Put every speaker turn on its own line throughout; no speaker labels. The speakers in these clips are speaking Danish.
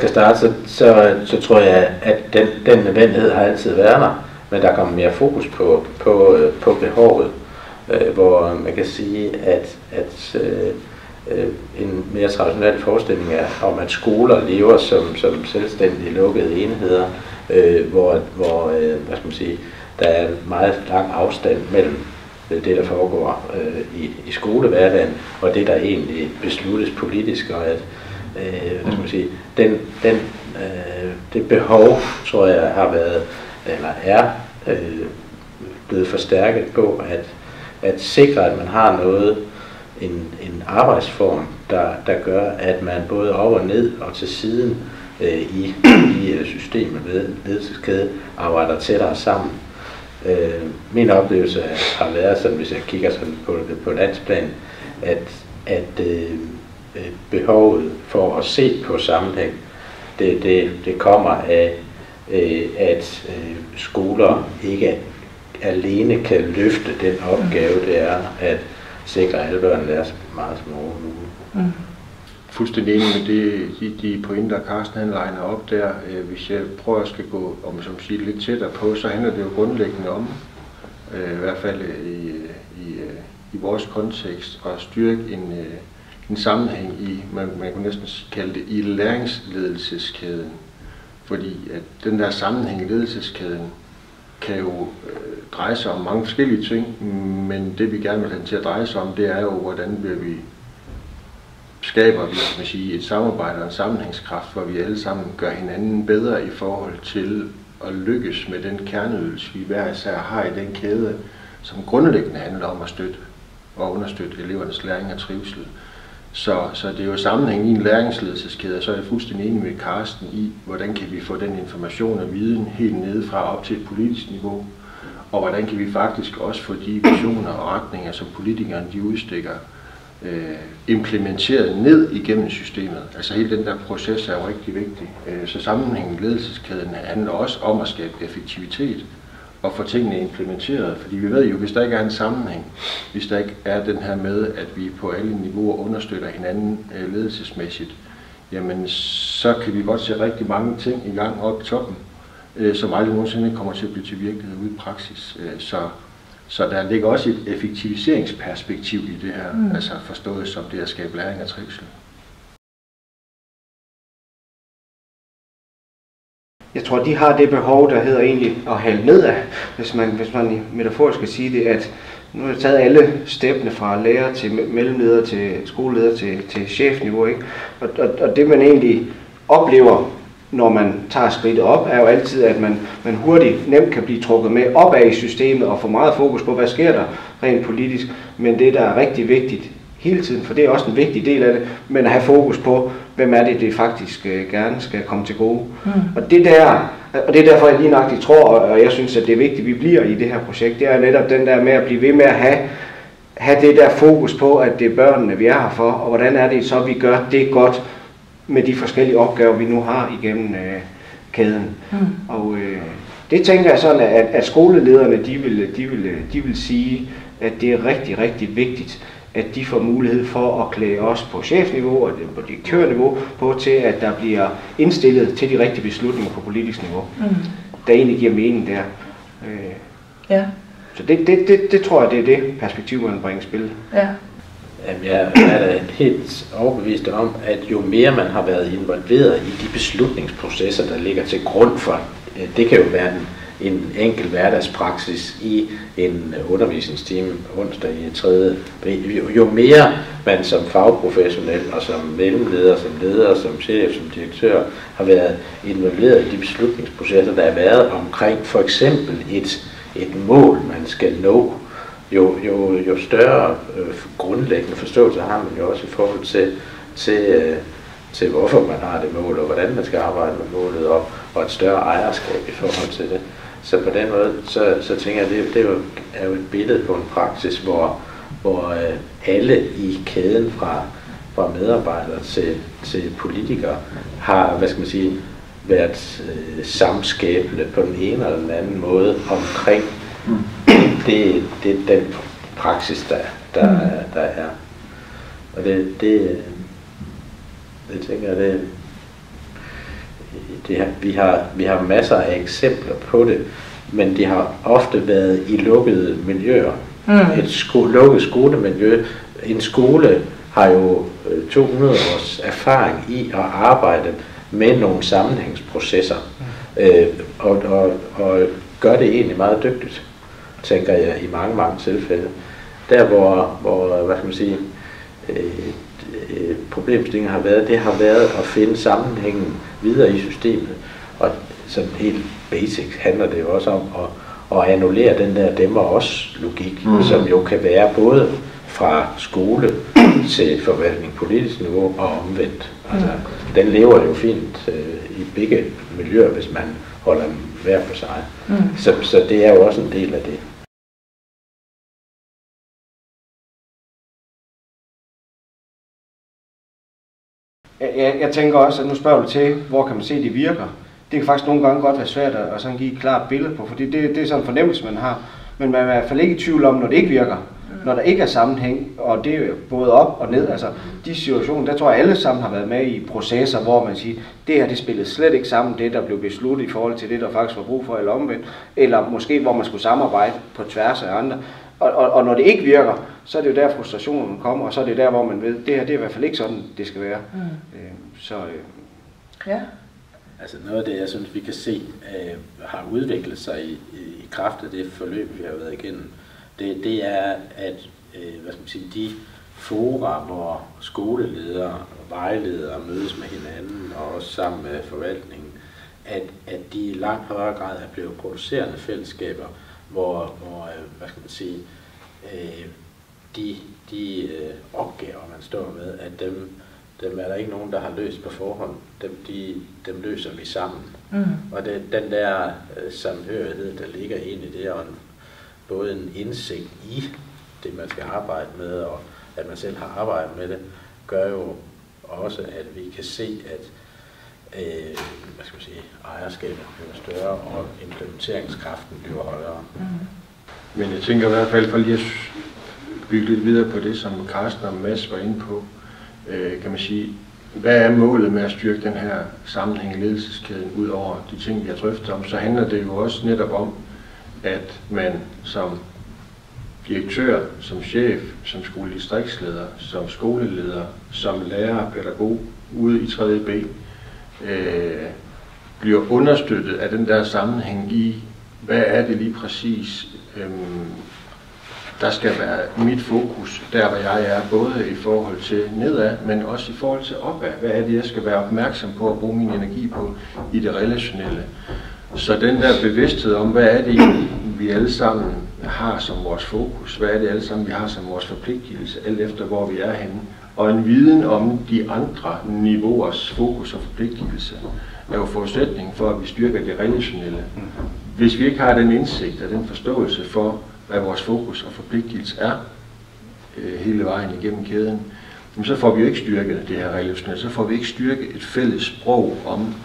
skal starte, så tror jeg, at den nødvendighed har altid været der, men der kommer mere fokus på behovet, hvor man kan sige, at en mere traditionel forestilling er om, at skoler lever som selvstændige lukkede enheder, hvor hvad skal man sige, der er en meget lang afstand mellem det, der foregår i skolehverdagen, og det, der egentlig besluttes politisk, og at hvad skal man sige, det behov, tror jeg, har været, eller er blevet forstærket på, at sikre, at man har noget, en arbejdsform, der gør, at man både over og ned og til siden i systemet, ledelseskæde, arbejder tættere sammen. Min oplevelse har været sådan, hvis jeg kigger sådan på landsplan, at behovet for at se på sammenhæng, det kommer af, at skoler ikke alene kan løfte den opgave, det er at sikre, at alle børn lærer så meget som overhovedet muligt.
Fuldstændig enig med de pointer, Carsten han legner op der. Hvis jeg prøver at skal gå lidt tættere på, så handler det jo grundlæggende om, i hvert fald i vores kontekst, at styrke en sammenhæng i, man kunne næsten kalde det, i læringsledelseskæden. Fordi at den der sammenhæng i ledelseskæden kan jo dreje sig om mange forskellige ting, men det vi gerne vil have til at dreje sig om, det er jo, hvordan vi skaber et samarbejde og en sammenhængskraft, hvor vi alle sammen gør hinanden bedre i forhold til at lykkes med den kerneydelse, vi hver især har i den kæde, som grundlæggende handler om at støtte og understøtte elevernes læring og trivsel. Så det er jo sammenhæng i en læringsledelseskæde, og så er jeg fuldstændig enig med Carsten i, hvordan kan vi få den information og viden helt nedefra op til et politisk niveau, og hvordan kan vi faktisk også få de visioner og retninger, som politikerne de udstikker, implementeret ned igennem systemet. Altså hele den der proces er jo rigtig vigtig. Så sammenhængen i ledelseskæden handler også om at skabe effektivitet og få tingene implementeret. Fordi vi ved jo, hvis der ikke er en sammenhæng, hvis der ikke er den her med, at vi på alle niveauer understøtter hinanden ledelsesmæssigt, jamen så kan vi godt se rigtig mange ting i gang oppe i toppen, som aldrig nogensinde kommer til at blive til virkelighed ude i praksis. Så der ligger også et effektiviseringsperspektiv i det her, altså forstået som det at skabe læring og trivsel.
Jeg tror, de har det behov, der hedder egentlig at hælde nedad, hvis man metaforisk skal sige det, at nu har jeg taget alle steppene fra lærer til mellemleder til skoleleder til chefniveau, ikke? Og det man egentlig oplever, når man tager skridtet op, er jo altid, at man hurtigt nemt kan blive trukket med opad i systemet og få meget fokus på, hvad sker der rent politisk. Men det, der er rigtig vigtigt hele tiden, for det er også en vigtig del af det, men at have fokus på, hvem er det faktisk gerne skal komme til gode. Og det er derfor, jeg lige nøjagtigt tror, og jeg synes, at det er vigtigt, at vi bliver i det her projekt, det er netop den der med at blive ved med at have det der fokus på, at det er børnene, vi er her for, og hvordan er det så, vi gør det godt med de forskellige opgaver, vi nu har igennem kæden. Og det tænker jeg sådan, at skolelederne, de vil sige, at det er rigtig, rigtig vigtigt, at de får mulighed for at klæde os på chefniveau og på direktørniveau på til, at der bliver indstillet til de rigtige beslutninger på politisk niveau. Der egentlig giver mening der.
Ja.
Så det tror jeg, det er det perspektiv, man bringer i spil.
Ja.
Jamen, jeg er da helt overbevist om, at jo mere man har været involveret i de beslutningsprocesser, der ligger til grund for, det kan jo være en enkel hverdagspraksis i en undervisningstime onsdag i 3. Jo mere man som fagprofessionel og som mellemleder, som leder, som chef, som direktør har været involveret i de beslutningsprocesser, der har været omkring for eksempel et mål, man skal nå, jo større grundlæggende forståelse har man jo også i forhold til hvorfor man har det mål, og hvordan man skal arbejde med målet, og et større ejerskab i forhold til det. Så på den måde, så tænker jeg, det er jo et billede på en praksis, hvor alle i kæden fra medarbejdere til politikere har, hvad skal man sige, været samskabende på den ene eller den anden måde omkring det er den praksis, der er. Og det tænker jeg, vi har masser af eksempler på det, men de har ofte været i lukkede miljøer. Et lukket skolemiljø. En skole har jo 200 års erfaring i at arbejde med nogle sammenhængsprocesser, og gør det egentlig meget dygtigt, tænker jeg, i mange tilfælde. Der hvor hvad skal man sige, problemstillingen har været, det har været at finde sammenhængen videre i systemet, og sådan helt basic handler det jo også om at annullere den der dæmmer-os-logik, som jo kan være både fra skole til forvaltning, politisk niveau og omvendt. Altså, den lever jo fint i begge miljøer, hvis man holder dem hver for sig. Så det er jo også en del af det.
Jeg tænker også, at nu spørger du til, hvor kan man se, at det virker. Det kan faktisk nogle gange godt være svært at sådan give et klart billede på, fordi det er sådan en fornemmelse, man har. Men man er i hvert fald ikke i tvivl om, når det ikke virker. Når der ikke er sammenhæng, og det er både op og ned, altså de situationer, der tror jeg alle sammen har været med i processer, hvor man siger, det her det spillede slet ikke sammen, det der blev besluttet i forhold til det, der faktisk var brug for, eller omvendt, eller måske hvor man skulle samarbejde på tværs af andre. Og når det ikke virker, så er det jo der frustrationen kommer, og så er det der, hvor man ved, det her det er i hvert fald ikke sådan, det skal være.
Ja.
Altså noget af det, jeg synes, vi kan se, har udviklet sig i kraft af det forløb, vi har været igennem, det er, at hvad skal man sige, de fora, hvor skoleledere og vejledere mødes med hinanden, og også sammen med forvaltningen, at de i langt højere grad er blevet producerende fællesskaber, hvor hvad skal man sige, de opgaver, man står med, at dem er der ikke nogen, der har løst på forhånd. Dem løser vi sammen. Og den der samhørighed, der ligger ind i det, og både en indsigt i det, man skal arbejde med, og at man selv har arbejdet med det, gør jo også, at vi kan se, at hvad skal man sige, ejerskabet bliver større, og implementeringskraften bliver højere.
Men jeg tænker i hvert fald, for lige at bygge lidt videre på det, som Carsten og Mads var inde på, kan man sige, hvad er målet med at styrke den her sammenhæng i ledelseskæden, ud over de ting, vi har drøftet om, så handler det jo også netop om, at man som direktør, som chef, som skoledistriktsleder, som skoleleder, som lærer, pædagog ude i 3.B, bliver understøttet af den der sammenhæng i, hvad er det lige præcis, der skal være mit fokus, der hvor jeg er, både i forhold til nedad, men også i forhold til opad. Hvad er det, jeg skal være opmærksom på at bruge min energi på i det relationelle? Så den der bevidsthed om, hvad er det, vi alle sammen har som vores fokus, hvad er det alle sammen, vi har som vores forpligtelse, alt efter hvor vi er henne, og en viden om de andre niveauers fokus og forpligtelse, er jo forudsætningen for, at vi styrker det relationelle. Hvis vi ikke har den indsigt og den forståelse for, hvad vores fokus og forpligtelse er hele vejen igennem kæden, så får vi jo ikke styrket det her relationelle, så får vi ikke styrket et fælles sprog om,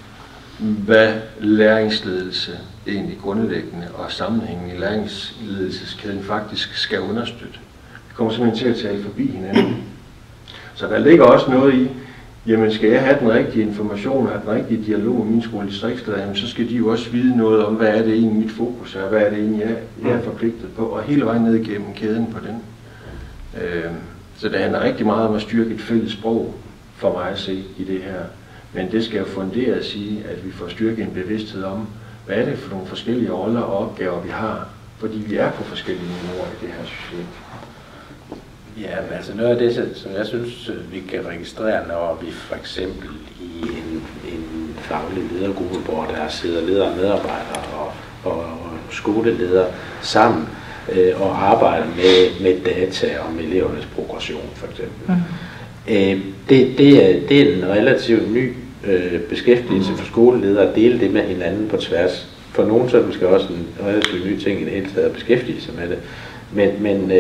hvad læringsledelse egentlig grundlæggende og sammenhængen i læringsledelseskæden faktisk skal understøtte. Vi kommer simpelthen til at tale forbi hinanden. Så der ligger også noget i, jamen skal jeg have den rigtige information og have den rigtige dialog med mine skoledistriktsleder, jamen så skal de jo også vide noget om, hvad er det egentlig mit fokus er, hvad er det egentlig jeg er forpligtet på, og hele vejen ned igennem kæden på den. Så det handler rigtig meget om at styrke et fælles sprog for mig at se i det her. Men det skal jo funderes i, at vi får styrket en bevidsthed om, hvad er det for nogle forskellige roller og opgaver, vi har, fordi vi er på forskellige niveauer i det her system.
Ja, altså noget af det, som jeg synes, vi kan registrere, når vi for eksempel i en faglig ledergruppe, hvor der sidder ledere og medarbejdere og skoleledere sammen og arbejder med data om elevernes progression for eksempel. Det er en relativt ny beskæftigelse for skoleledere at dele det med hinanden på tværs. For nogen så er det måske også en relativt ny ting i det hele taget at beskæftige sig med det. Men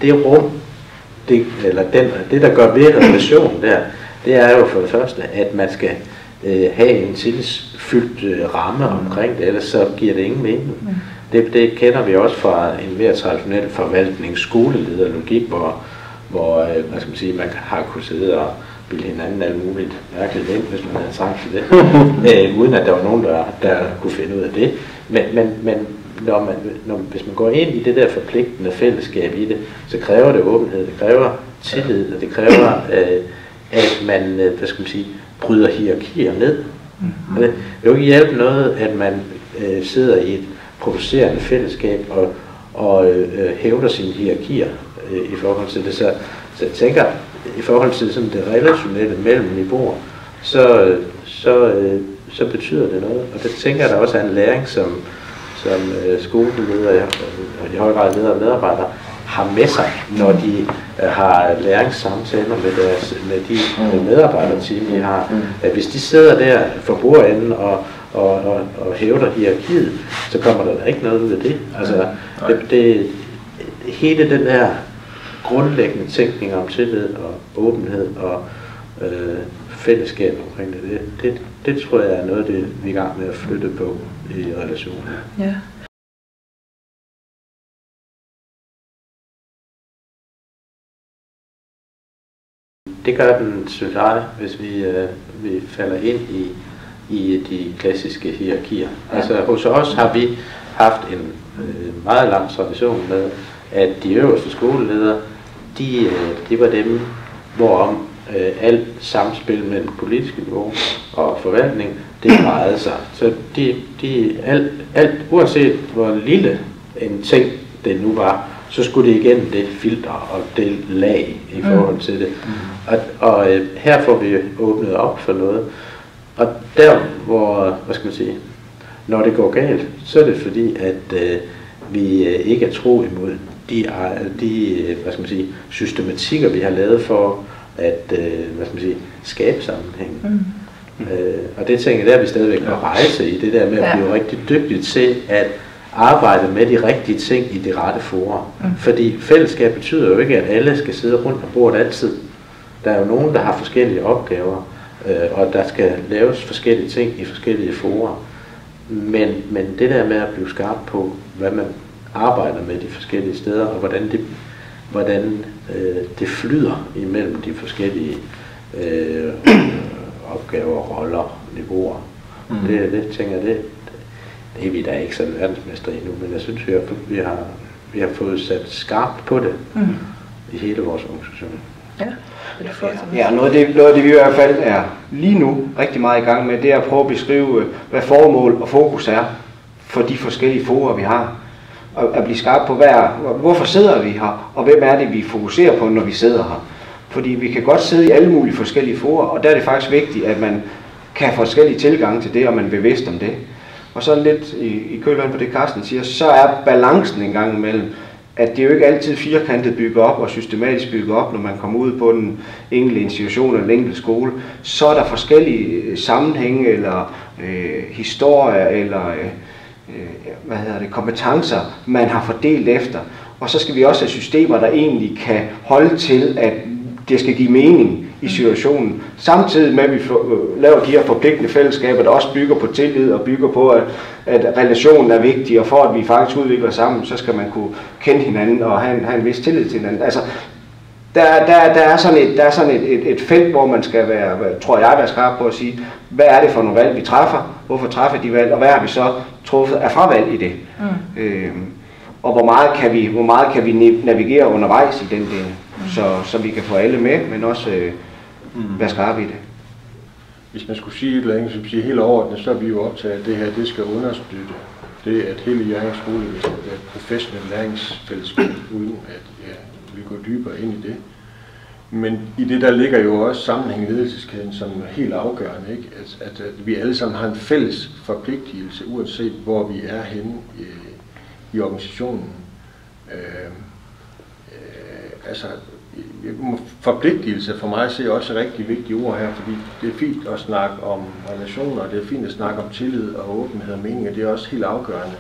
det rum, det der gør ved relationen der, det er jo for det første, at man skal have en tillidsfyldt ramme omkring det, ellers så giver det ingen mening. Det kender vi også fra en mere traditionel forvaltningsskolelederlogik, hvor hvad skal man sige, man har kunnet sidde og bilde hinanden alt muligt mærkeligt ind, hvis man havde sagt til det, uden at der var nogen, der kunne finde ud af det. Men hvis man går ind i det der forpligtende fællesskab i det, så kræver det åbenhed, det kræver tillid, og det kræver, at man, bryder hierarkier ned. Og det vil jo ikke hjælpe noget, at man sidder i et provocerende fællesskab og hævder sine hierarkier i forhold til det. Så jeg tænker, i forhold til sådan det relationelle mellem niveauer, så betyder det noget. Og det tænker jeg, der også er en læring, som skoleledere og i høj grad ledere og medarbejdere har med sig, når de har læringssamtaler med de medarbejderteam, de har. At hvis de sidder der for bordenden og hævder hierarkiet, så kommer der ikke noget ud af det. Altså, hele den der grundlæggende tænkning om tillid og åbenhed og fællesskab omkring det tror jeg er noget, det vi er i gang med at flytte på i relationen.
Ja.
Det gør den, synes jeg, hvis vi falder ind i de klassiske hierarkier. Ja. Altså hos os har vi haft en meget lang tradition med, at de øverste skoleledere, de var dem, hvorom alt samspil mellem politisk niveau og forvaltning, det drejede sig. Så alt, uanset hvor lille en ting det nu var, så skulle det igennem det filter og det lag i forhold til det. Og her får vi åbnet op for noget. Og der, hvor, når det går galt, så er det fordi, at vi ikke er tro imod de systematikker, vi har lavet for at skabe sammenhæng. Og det tænker jeg, der er vi stadigvæk på rejse i det der med at blive rigtig dygtige til at arbejde med de rigtige ting i de rette fora. Fordi fællesskab betyder jo ikke, at alle skal sidde rundt om bordet altid. Der er jo nogen, der har forskellige opgaver, og der skal laves forskellige ting i forskellige fora. Men det der med at blive skarp på, hvad man arbejder med de forskellige steder, og hvordan det flyder imellem de forskellige opgaver, roller, niveauer. Det tænker jeg, det er vi da ikke sådan verdensmester endnu, men jeg synes, vi har fået sat skarpt på det i hele vores organisation.
Ja, noget af det vi i hvert fald er lige nu rigtig meget i gang med, det er at prøve at beskrive, hvad formål og fokus er for de forskellige fora, vi har. Og at blive skarp på, hvorfor sidder vi her, og hvem er det, vi fokuserer på, når vi sidder her. Fordi vi kan godt sidde i alle mulige forskellige fora, og der er det faktisk vigtigt, at man kan have forskellige tilgange til det, og man er bevidst om det. Og så lidt i kølvandet på det, Carsten siger, så er balancen en gang imellem, at det jo ikke altid firkantet bygget op og systematisk bygget op, når man kommer ud på den enkelte institution eller den enkelte skole. Så er der forskellige sammenhænge eller historier eller kompetencer, man har fordelt efter. Og så skal vi også have systemer, der egentlig kan holde til, at det skal give mening i situationen. Samtidig med, at vi laver de her forpligtende fællesskaber, der også bygger på tillid og bygger på, at relationen er vigtig, og for at vi faktisk udvikler sammen, så skal man kunne kende hinanden og have en vis tillid til hinanden. Altså, der er sådan et felt, hvor man skal være skarp på at sige, hvad er det for nogle valg, vi træffer, hvorfor træffer de valg, og hvad har vi så truffet af fravalg i det. Og hvor meget kan vi navigere undervejs i den del, så vi kan få alle med, men også være skarpe i det.
Hvis man skulle sige et eller andet, som siger helt overordnet, så er vi jo optaget af, at det her, det skal understøtte det, at hele Hjørring skole er et professionelt læringsfællesskab, uden at vi går dybere ind i det. Men i det der ligger jo også sammenhæng i ledelseskæden som helt afgørende, ikke? At vi alle sammen har en fælles forpligtelse, uanset hvor vi er henne i organisationen. Forpligtelse for mig ser også et rigtig vigtigt ord her, fordi det er fint at snakke om relationer, det er fint at snakke om tillid og åbenhed og mening, og det er også helt afgørende.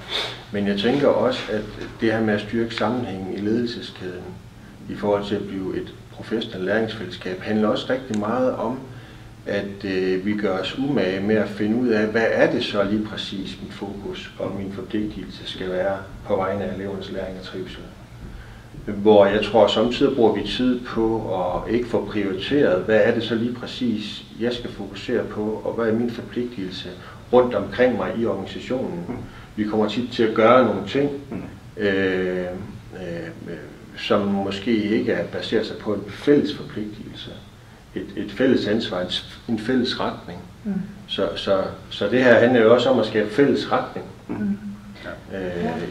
Men jeg tænker også, at det her med at styrke sammenhængen i ledelseskæden i forhold til at blive et professionelt læringsfællesskab handler også rigtig meget om, at vi gør os umage med at finde ud af, hvad er det så lige præcis mit fokus og min forpligtelse skal være på vegne af elevernes læring og trivsel. hvor jeg tror, samtidig bruger vi tid på at ikke få prioriteret, hvad er det så lige præcis, jeg skal fokusere på, og hvad er min forpligtelse rundt omkring mig i organisationen. Vi kommer tit til at gøre nogle ting, som måske ikke er baseret sig på en fælles forpligtelse, et fælles ansvar, en fælles retning. Så det her handler jo også om at skabe fælles retning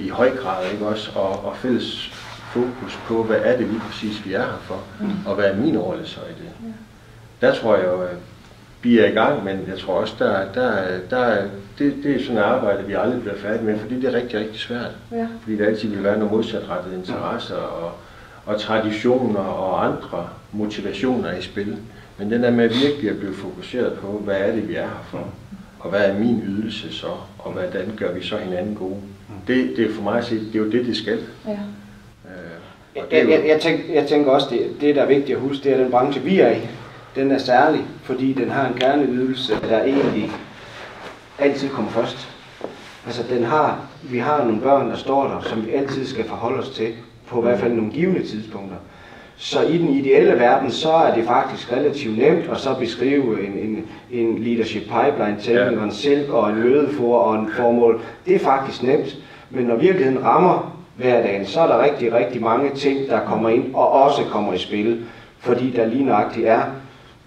i høj grad, ikke også, og fælles fokus på, hvad er det lige præcis, vi er her for, og hvad er min rolle så i det. Der tror jeg jo, vi er i gang, men jeg tror også, det er sådan et arbejde, vi aldrig bliver færdige med, fordi det er rigtig, rigtig svært. Fordi der altid vil være nogle modsatrettede interesser og traditioner og andre motivationer i spil. Men den der med virkelig at blive fokuseret på, hvad er det, vi er her for, og hvad er min ydelse så, og hvordan gør vi så hinanden gode. Det er for mig at sige, det er jo det skal.
Jeg tænker også, det der er vigtigt at huske, det er den branche, vi er i. Den er særlig, fordi den har en kerneydelse, der egentlig altid kommer først. Altså vi har nogle børn, der står der, som vi altid skal forholde os til, på i hvert fald nogle givne tidspunkter. Så i den ideelle verden, så er det faktisk relativt nemt at så beskrive en leadership pipeline til en silk og en mødefor og en formål. Det er faktisk nemt, men når virkeligheden rammer hverdagen, så er der rigtig, rigtig mange ting, der kommer ind og også kommer i spil, fordi der lige nøjagtigt er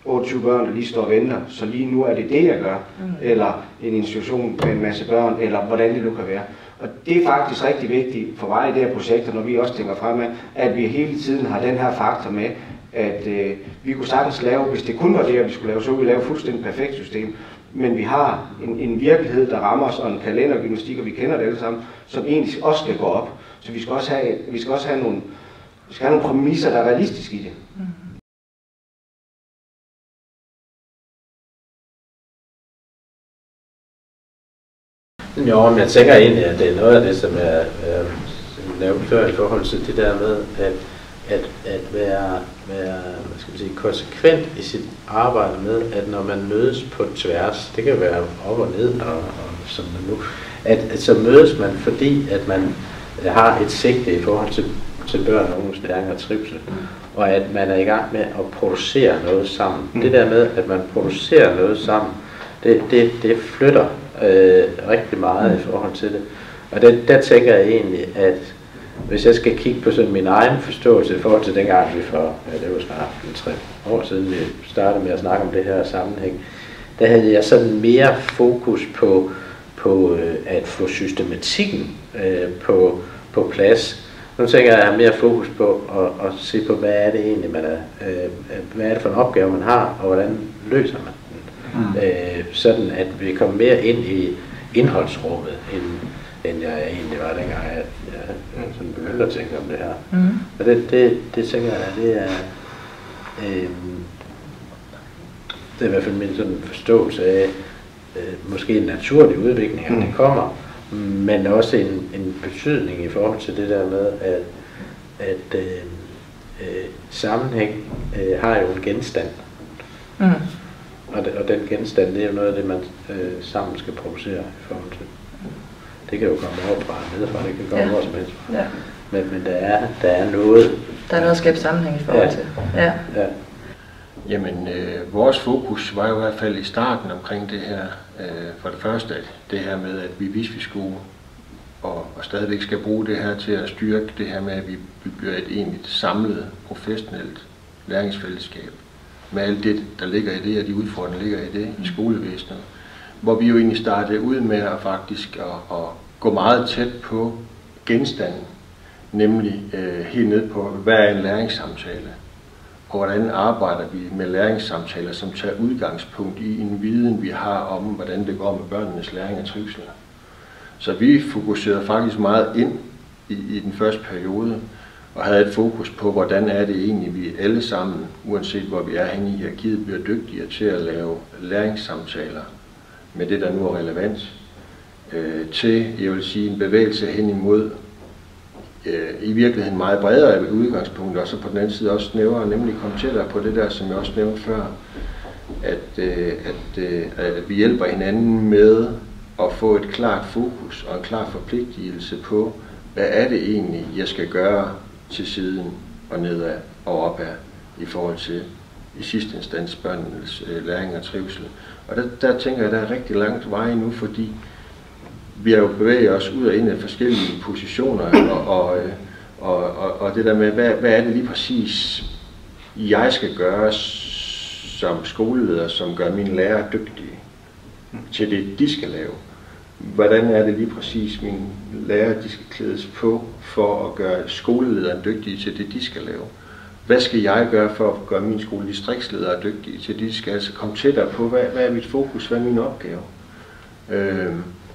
28 børn, der lige står og venter, så lige nu er det det, jeg gør, eller en institution med en masse børn, eller hvordan det nu kan være. Og det er faktisk rigtig vigtigt for mig i det her projekt, når vi også tænker fremad, at vi hele tiden har den her faktor med, at vi kunne sagtens lave, hvis det kun var det, vi skulle lave, så ville vi lave et fuldstændig perfekt system. Men vi har en virkelighed, der rammer os, og en kalendergymnastik, og vi kender det alle sammen, som egentlig også skal gå op. Så vi skal også have nogle præmisser, der er realistiske i det.
Jo, men jeg tænker egentlig, at det er noget af det, som jeg nævnte før i forhold til det der med at være hvad skal man sige, konsekvent i sit arbejde med, at når man mødes på tværs, det kan være op og ned, og som nu, at så mødes man, fordi at man har et sigte i forhold til børn og unges læring og trivsel, og at man er i gang med at producere noget sammen. Det der med, at man producerer noget sammen, det flytter rigtig meget i forhold til det. Og der tænker jeg egentlig, at hvis jeg skal kigge på sådan min egen forståelse i forhold til dengang vi for, det var snart 3 år siden, vi startede med at snakke om det her sammenhæng, der havde jeg sådan mere fokus på at få systematikken på plads. Nu tænker jeg, at jeg har mere fokus på at se på, hvad er det egentlig, hvad er det for en opgave, man har, og hvordan løser man den. Sådan at vi kommer mere ind i indholdsrummet, end jeg egentlig var dengang, jeg sådan begyndte at tænke om det her. Og det tænker jeg, det er i hvert fald min sådan forståelse af måske en naturlig udvikling, at det kommer, men også en betydning i forhold til det der med, at sammenhæng har jo en genstand. Og den genstand, det er jo noget af det, man sammen skal producere i forhold til. Det kan jo komme overfra og nedefra, det kan komme hvor som helst. Ja. Men der er noget.
Der er noget at skabe sammenhæng i forhold til. Ja.
Jamen, vores fokus var jo i hvert fald i starten omkring det her. For det første, det her med, at hvis vi skulle og stadigvæk skal bruge det her til at styrke det her med, at vi bliver et egentligt samlet, professionelt læringsfællesskab. Med alt det, der ligger i det, og de udfordringer ligger i det i skolevæsenet. Hvor vi jo egentlig startede ud med at faktisk at gå meget tæt på genstanden, nemlig helt ned på, hvad er en læringssamtale, og hvordan arbejder vi med læringssamtaler, som tager udgangspunkt i en viden, vi har om, hvordan det går med børnenes læring og trivsel. Så vi fokuserede faktisk meget ind i den første periode, og havde et fokus på, hvordan er det egentlig, vi alle sammen, uanset hvor vi er henne i hierarkiet, bliver dygtigere til at lave læringssamtaler med det, der nu er relevant, til, jeg vil sige, en bevægelse hen imod i virkeligheden meget bredere udgangspunkt, og så på den anden side også snævere, nemlig komme tættere på det der, som jeg også nævnte før, at vi hjælper hinanden med at få et klart fokus og en klar forpligtelse på, hvad er det egentlig, jeg skal gøre til siden og nedad og opad i forhold til i sidste instans børnenes læring og trivsel. Og der tænker jeg, at der er rigtig langt vej nu, fordi vi har jo bevæget os ud og ind af forskellige positioner, og det der med, hvad er det lige præcis, jeg skal gøre som skoleleder, som gør mine lærere dygtige til det, de skal lave. Hvordan er det lige præcis, mine lærere de skal klædes på for at gøre skolelederen dygtige til det, de skal lave? Hvad skal jeg gøre for at gøre min skoledistriktsledere dygtige til det? De skal altså komme tættere på, hvad er mit fokus, hvad er min opgave?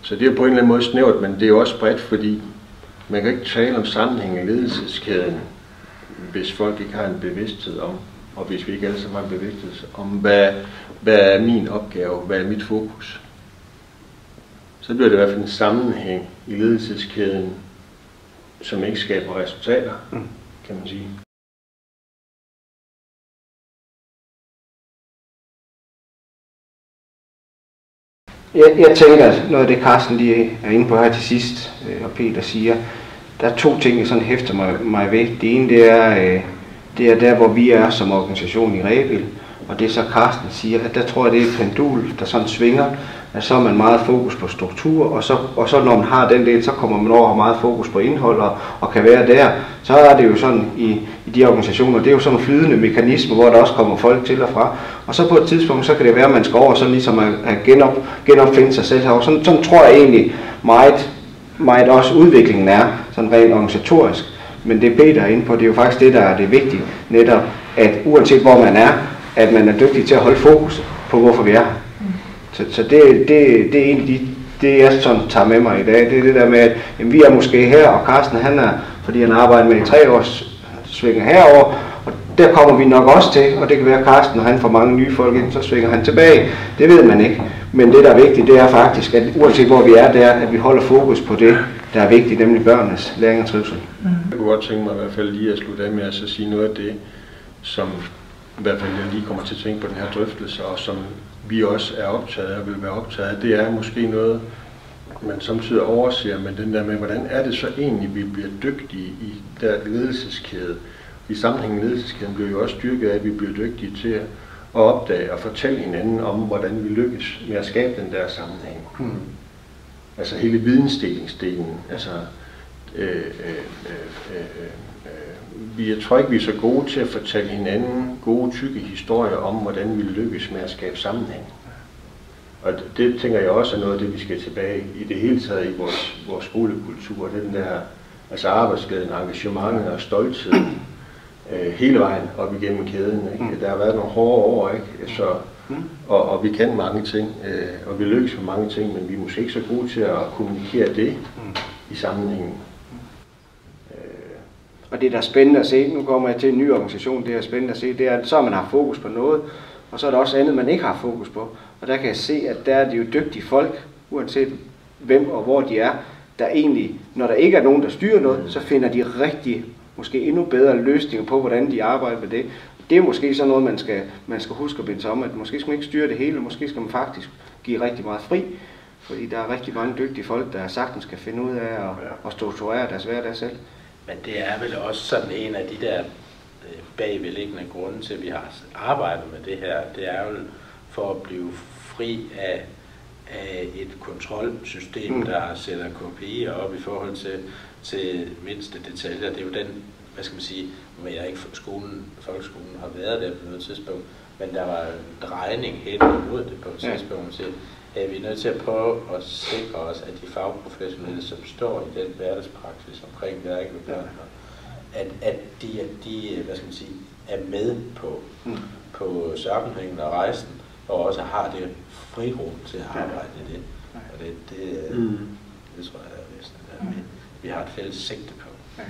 Så det er på en eller anden måde snævert, men det er jo også bredt, fordi man kan ikke tale om sammenhæng i ledelseskæden, hvis folk ikke har en bevidsthed om, og hvis vi ikke alle sammen har en bevidsthed om, hvad er min opgave, hvad er mit fokus. Så bliver det i hvert fald en sammenhæng i ledelseskæden, som ikke skaber resultater, kan man sige.
Jeg tænker, at noget af det, Carsten lige er inde på her til sidst, og Peter siger, der er 2 ting, jeg sådan hæfter mig ved. Det ene, det er der, hvor vi er som organisation i Rebild, og det så Carsten siger, at der tror jeg, det er et pendul, der sådan svinger, at så er man meget fokus på struktur, og så når man har den del, så kommer man over og har meget fokus på indhold og kan være der. Så er det jo sådan i de organisationer, det er jo sådan flydende mekanismer, hvor der også kommer folk til og fra. Og så på et tidspunkt, så kan det være, at man skal over sådan ligesom at genopfinde sig selv her. Sådan tror jeg egentlig meget også udviklingen er, sådan rent organisatorisk. Men det Peter er inde på, det er jo faktisk det, der er det vigtige, netop at uanset hvor man er, at man er dygtig til at holde fokus på, hvorfor vi er her. Så det er egentlig det, jeg sådan tager med mig i dag. Det er det der med, at jamen, vi er måske her, og Carsten, han er, fordi han arbejder med i 3 års svinger herover, og der kommer vi nok også til, og det kan være, at Carsten, og han får mange nye folk ind, så svinger han tilbage. Det ved man ikke. Men det, der er vigtigt, det er faktisk, at uanset hvor vi er, det er, at vi holder fokus på det, der er vigtigt, nemlig børnenes læring og trivsel.
Jeg kunne godt tænke mig i hvert fald lige at slutte af med at sige noget af det, som i hvert fald jeg lige kommer til at tænke på den her drøftelse, og som vi også er optaget af og vil være optaget af, det er måske noget, man samtidig overser, men den der med, hvordan er det så egentlig, vi bliver dygtige i der ledelseskæde. I sammenhængen ledelseskæden bliver jo også styrket af, at vi bliver dygtige til at opdage og fortælle hinanden om, hvordan vi lykkes med at skabe den der sammenhæng. Altså hele vidensdelingsdelen. Altså, jeg tror ikke, vi er så gode til at fortælle hinanden gode, tykke historier om, hvordan vi lykkes med at skabe sammenhæng. Og det tænker jeg også er noget af det, vi skal tilbage i det hele taget i vores skolekultur. Det er den der altså arbejdsglæden, engagementet og stolthed hele vejen op igennem kæden. Ikke? Der har været nogle hårde år, ikke? Så, og vi kan mange ting, og vi lykkes med mange ting, men vi er måske ikke så gode til at kommunikere det i sammenhængen.
Og det, der er spændende at se, nu kommer jeg til en ny organisation, det er spændende at se, det er, at så har man haft fokus på noget, og så er der også andet, man ikke har fokus på. Og der kan jeg se, at der er de jo dygtige folk, uanset hvem og hvor de er, der egentlig, når der ikke er nogen, der styrer noget, så finder de rigtig, måske endnu bedre løsninger på, hvordan de arbejder med det. Det er måske sådan noget, man skal huske at binde sig om, at måske skal man ikke styre det hele, måske skal man faktisk give rigtig meget fri, fordi der er rigtig mange dygtige folk, der sagtens skal finde ud af at strukturere deres hverdag selv.
Men det er vel også sådan en af de der bagvedliggende grunde til, at vi har arbejdet med det her. Det er jo for at blive fri af et kontrolsystem, der sætter KPI'er op i forhold til mindste detaljer. Det er jo den, hvad skal man sige, nu jeg ikke folkeskolen har været der på noget tidspunkt, men der var en drejning hen imod det på et tidspunkt til, at vi er nødt til at prøve at sikre os, at de fagprofessionelle, som står i den hverdagspraksis omkring værket med børn, at de hvad skal man sige, er med på sammenhængen og rejsen, og også har det frirum til at arbejde i det. Og det tror jeg er væsentligt, at vi har et fælles sigte på.